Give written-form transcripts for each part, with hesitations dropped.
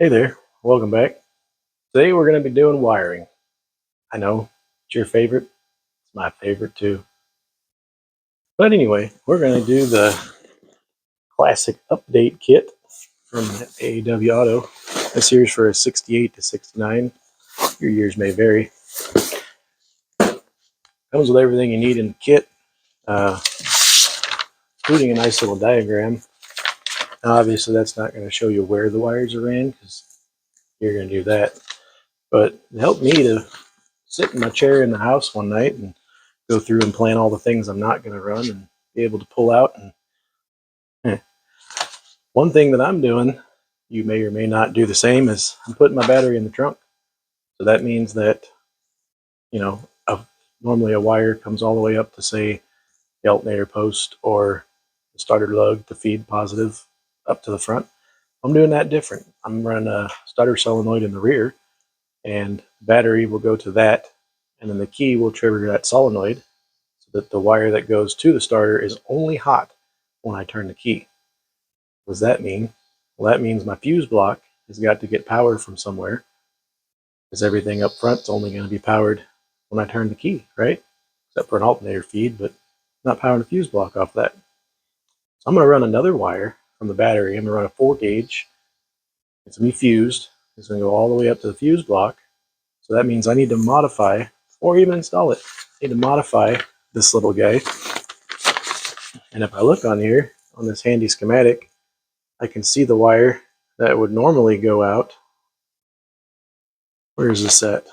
Hey there, welcome back. Today we're going to be doing wiring. I know it's your favorite, it's my favorite too. But anyway, we're going to do the classic update kit from AEW Auto. This year's for a 68 to 69. Your years may vary. Comes with everything you need in the kit, uh, including a nice little diagram. Now, obviously, that's not going to show you where the wires are ran because you're going to do that. But it helped me to sit in my chair in the house one night and go through and plan all the things I'm not going to run and be able to pull out. And one thing that I'm doing, you may or may not do the same, is I'm putting my battery in the trunk. So that means that, you know, normally a wire comes all the way up to, say, the alternator post or the starter lug to feed positive up to the front. I'm doing that different. I'm running a starter solenoid in the rear, and battery will go to that, and then the key will trigger that solenoid so that the wire that goes to the starter is only hot when I turn the key. What does that mean? Well, that means my fuse block has got to get power from somewhere, because everything up front is only going to be powered when I turn the key, right? Except for an alternator feed, but not powering the fuse block off that. So I'm going to run another wire from the battery. I'm going to run a 4 gauge. It's going to be fused. It's going to go all the way up to the fuse block. So that means I need to modify, or even install it, I need to modify this little guy. And if I look on here, on this handy schematic, I can see the wire that would normally go out. Where's this at?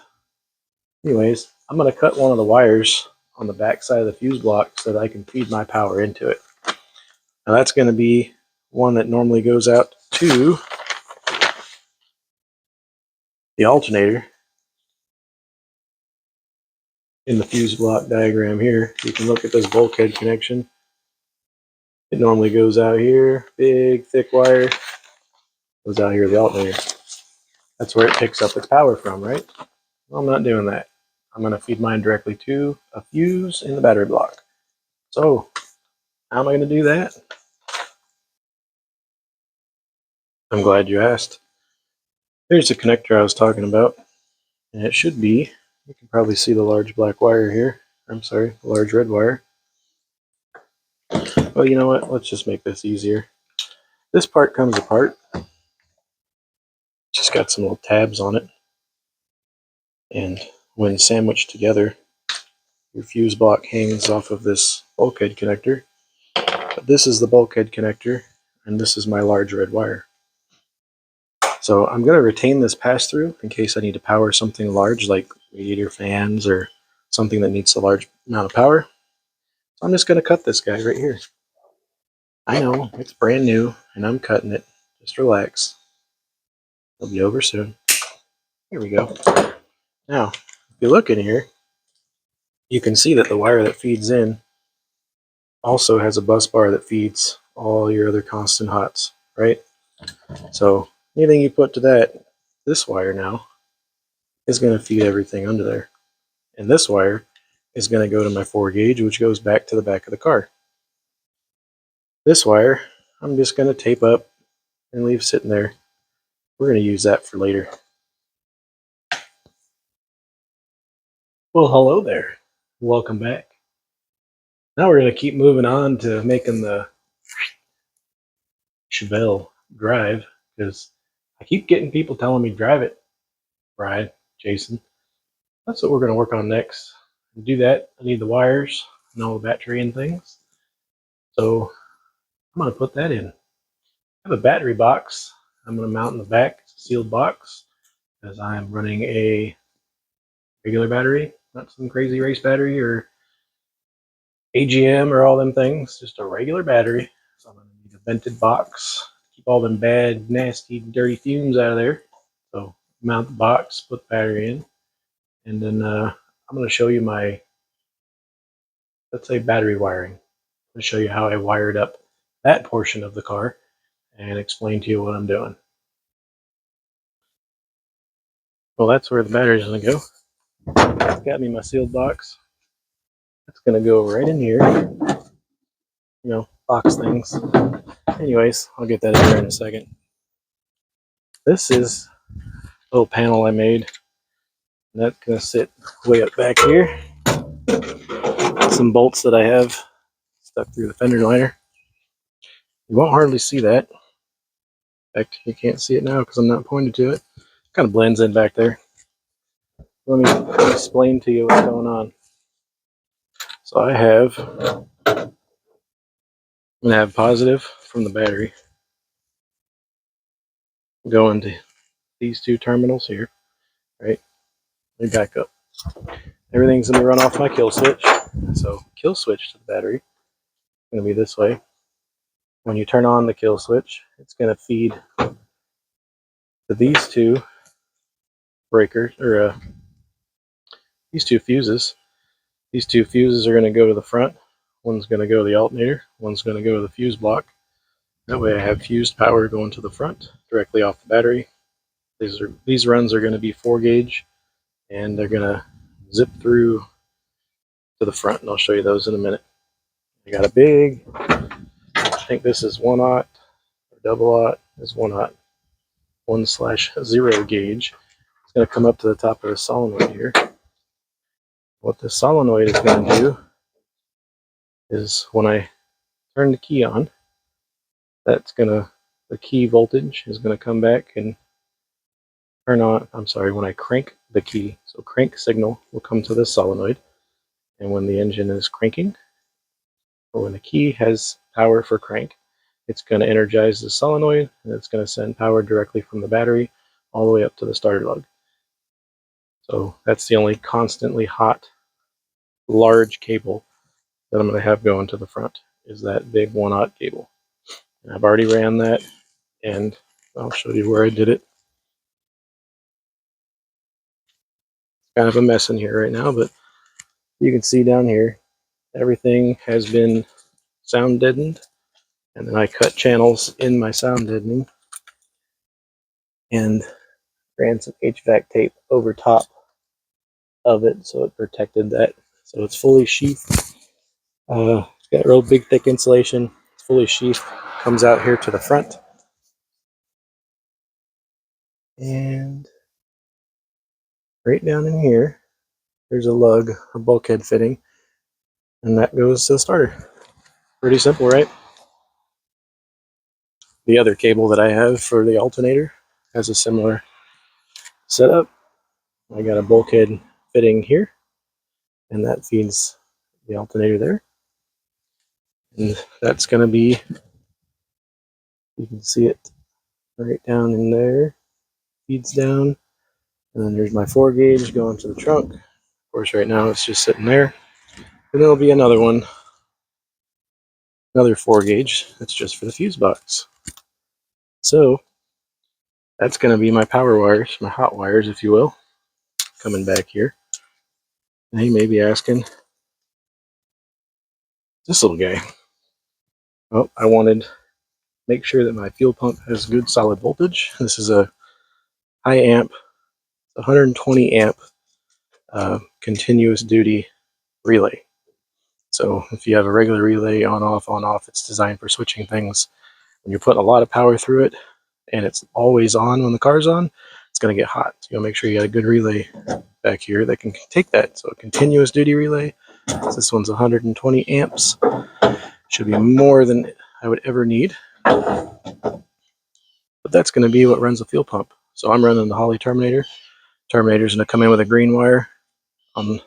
Anyways, I'm going to cut one of the wires on the back side of the fuse block so that I can feed my power into it. Now that's going to be one that normally goes out to the alternator. In the fuse block diagram here, you can look at this bulkhead connection. It normally goes out here, big thick wire, goes out here to the alternator. That's where it picks up its power from, right? Well, I'm not doing that. I'm going to feed mine directly to a fuse in the battery block. So, how am I going to do that? I'm glad you asked. Here's the connector I was talking about, and it should be, you can probably see the large black wire here. I'm sorry, the large red wire. Well, you know what? Let's just make this easier. This part comes apart. Just got some little tabs on it. And when sandwiched together, your fuse block hangs off of this bulkhead connector. But this is the bulkhead connector, and this is my large red wire. So I'm going to retain this pass-through in case I need to power something large like radiator fans or something that needs a large amount of power. So I'm just going to cut this guy right here. I know, it's brand new, and I'm cutting it. Just relax. It'll be over soon. Here we go. Now, if you look in here, you can see that the wire that feeds in also has a bus bar that feeds all your other constant hots, right? So anything you put to that, this wire now, is going to feed everything under there. And this wire is going to go to my 4 gauge, which goes back to the back of the car. This wire, I'm just going to tape up and leave sitting there. We're going to use that for later. Well, hello there. Welcome back. Now we're going to keep moving on to making the Chevelle drive, because I keep getting people telling me drive it, Brian, Jason. That's what we're going to work on next. To do that, I need the wires and all the battery and things. So I'm going to put that in. I have a battery box I'm going to mount in the back. It's a sealed box because I'm running a regular battery, not some crazy race battery or AGM or all them things, just a regular battery. So I'm going to need a vented box to keep all them bad, nasty, dirty fumes out of there. So mount the box, put the battery in, and then I'm going to show you my, let's say, battery wiring. I'm going to show you how I wired up that portion of the car and explain to you what I'm doing. Well, that's where the battery's going to go. Got me my sealed box. That's going to go right in here. Box things. Anyways, I'll get that in there in a second. This is a little panel I made. And that's going to sit way up back here. Some bolts that I have stuck through the fender liner. You won't hardly see that. In fact, you can't see it now because I'm not pointed to it. Kind of blends in back there. Let me explain to you what's going on. So I'm going to have positive from the battery going to these two terminals here, right? Let me back up. Everything's going to run off my kill switch. So kill switch to the battery is going to be this way. When you turn on the kill switch, it's going to feed to these two breakers, or these two fuses. These two fuses are going to go to the front. One's going to go to the alternator. One's going to go to the fuse block. That way I have fused power going to the front directly off the battery. These runs are going to be 4 gauge, and they're going to zip through to the front, and I'll show you those in a minute. I got a big, I think this is 1/0, or double-aught is 1/0, 1/0 gauge. It's going to come up to the top of the solenoid here. What the solenoid is going to do is when I turn the key on, the key voltage is going to come back and turn on, when I crank the key, so crank signal will come to this solenoid, and when the engine is cranking, or when the key has power for crank, it's going to energize the solenoid, and it's going to send power directly from the battery all the way up to the starter lug. So that's the only constantly hot, large cable that I'm going to have going to the front, is that big 1/0 cable. And I've already ran that, and I'll show you where I did it. Kind of a mess in here right now, but you can see down here, everything has been sound deadened, and then I cut channels in my sound deadening and ran some HVAC tape over top of it so it protected that. So it's fully sheathed. It's got real big thick insulation. It's fully sheathed. Comes out here to the front. And right down in here, there's a lug, a bulkhead fitting, and that goes to the starter. Pretty simple, right? The other cable that I have for the alternator has a similar setup. I got a bulkhead fitting here, and that feeds the alternator there. And that's going to be, you can see it right down in there, feeds down. And then there's my 4 gauge going to the trunk. Of course, right now it's just sitting there. And there'll be another one, another 4 gauge that's just for the fuse box. So that's going to be my power wires, my hot wires, if you will, coming back here. And you may be asking, this little guy. Well, I wanted to make sure that my fuel pump has good solid voltage. This is a high amp, 120 amp continuous duty relay. So if you have a regular relay on off, it's designed for switching things. When you're putting a lot of power through it and it's always on when the car's on, it's going to get hot. So you'll make sure you got a good relay back here that can take that. So a continuous duty relay. This one's 120 amps. Should be more than I would ever need. But that's going to be what runs the fuel pump. So I'm running the Holley Terminator. Terminator's going to come in with a green wire on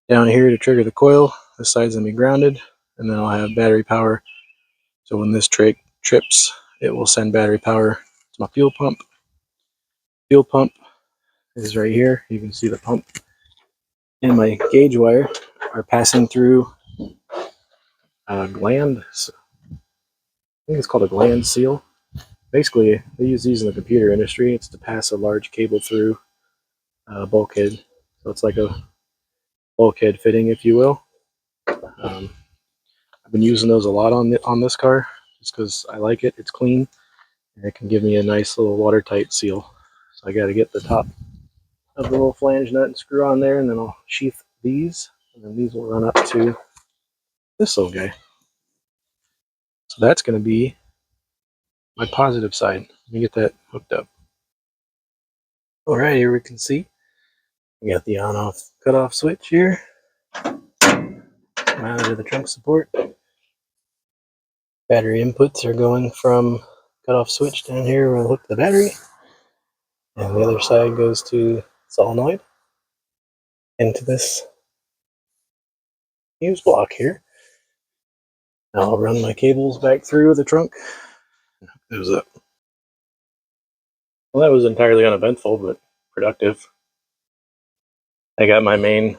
down here to trigger the coil. This side's going to be grounded, and then I'll have battery power. So when this trips, it will send battery power to my fuel pump. Fuel pump is right here. You can see the pump and my gauge wire are passing through a gland. I think it's called a gland seal. Basically, they use these in the computer industry. It's to pass a large cable through a bulkhead. So it's like a bulkhead fitting, if you will. I've been using those a lot on this car just because I like it. It's clean, and it can give me a nice little watertight seal. So I got to get the top of the little flange nut and screw on there, and then I'll sheath these, and then these will run up to this little guy. So that's going to be my positive side. Let me get that hooked up. Alright, here we can see we got the on-off cutoff switch here mounted to the trunk support. Battery inputs are going from cutoff switch down here where I hook the battery, and the other side goes to solenoid into this fuse block here. Now I'll run my cables back through the trunk and hook those up. Well, that was entirely uneventful but productive. I got my main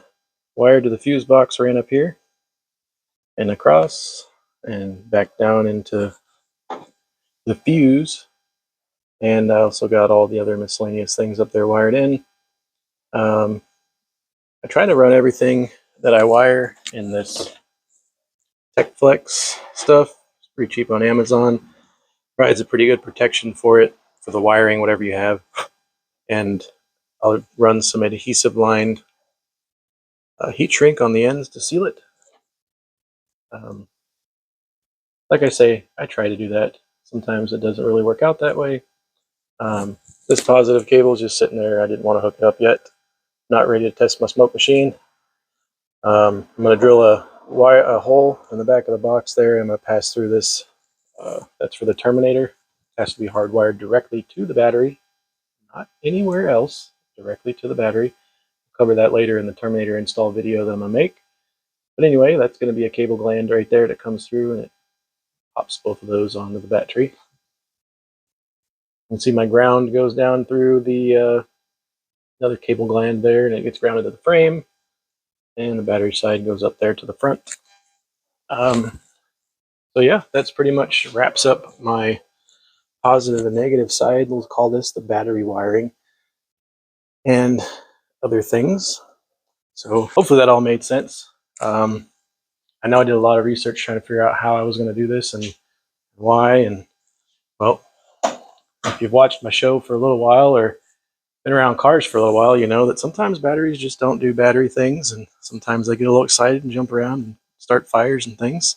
wire to the fuse box ran up here and across and back down into the fuse, and I also got all the other miscellaneous things up there wired in. I try to run everything that I wire in this TechFlex stuff. It's pretty cheap on Amazon. Provides a pretty good protection for it, for the wiring, whatever you have. And I'll run some adhesive lined heat shrink on the ends to seal it. Like I say, I try to do that. Sometimes it doesn't really work out that way. This positive cable is just sitting there. I didn't want to hook it up yet. Not ready to test my smoke machine. I'm going to drill a hole in the back of the box there. I'm going to pass through this. That's for the terminator. It has to be hardwired directly to the battery, not anywhere else, directly to the battery. I'll cover that later in the terminator install video that I'm going to make. But anyway, that's going to be a cable gland right there that comes through, and it pops both of those onto the battery. You can see my ground goes down through the another cable gland there, and it gets grounded to the frame, and the battery side goes up there to the front. So yeah, that's pretty much wraps up my positive and negative side. We'll call this the battery wiring and other things. So hopefully that all made sense. I know I did a lot of research trying to figure out how I was going to do this and why. And well, if you've watched my show for a little while or been around cars for a little while, you know that sometimes batteries just don't do battery things, and sometimes they get a little excited and jump around and start fires and things.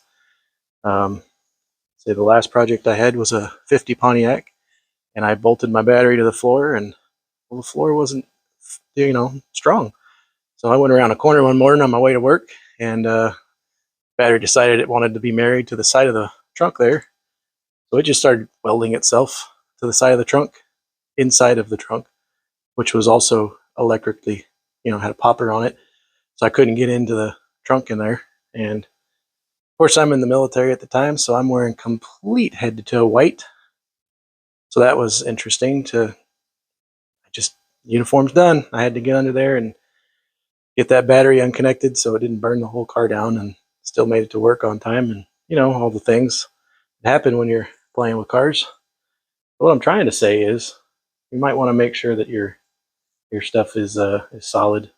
Say the last project I had was a 50 Pontiac, and I bolted my battery to the floor, and well, the floor wasn't, strong. So I went around a corner one morning on my way to work, and battery decided it wanted to be married to the side of the trunk there. So it just started welding itself to the side of the trunk, inside of the trunk, which was also electrically, had a popper on it. So I couldn't get into the trunk in there. And of course, I'm in the military at the time, so I'm wearing complete head to toe white. So that was interesting uniform's done. I had to get under there and get that battery unconnected so it didn't burn the whole car down, and still made it to work on time, and all the things that happen when you're playing with cars. What I'm trying to say is you might want to make sure that your stuff is solid.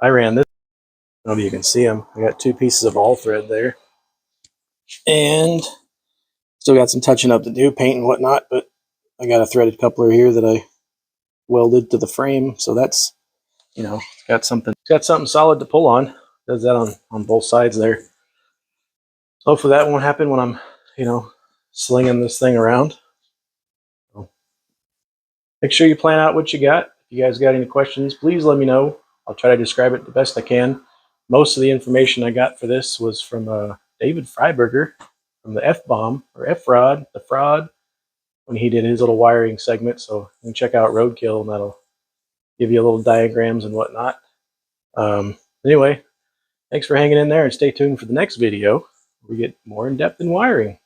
I ran this. I don't know if you can see them. I got 2 pieces of all thread there, and still got some touching up to do, paint and whatnot, but I got a threaded coupler here that I welded to the frame, so that's got something solid to pull on. Does that on both sides there. Hopefully that won't happen when I'm slinging this thing around. So make sure you plan out what you got. If you guys got any questions, please let me know. I'll try to describe it the best I can. Most of the information I got for this was from David Freiberger from the F-Bomb, or F-Rod, the Fraud, when he did his little wiring segment. So you can check out Roadkill, and that'll give you a little diagrams and whatnot. Anyway, thanks for hanging in there, and stay tuned for the next video where we get more in depth in wiring.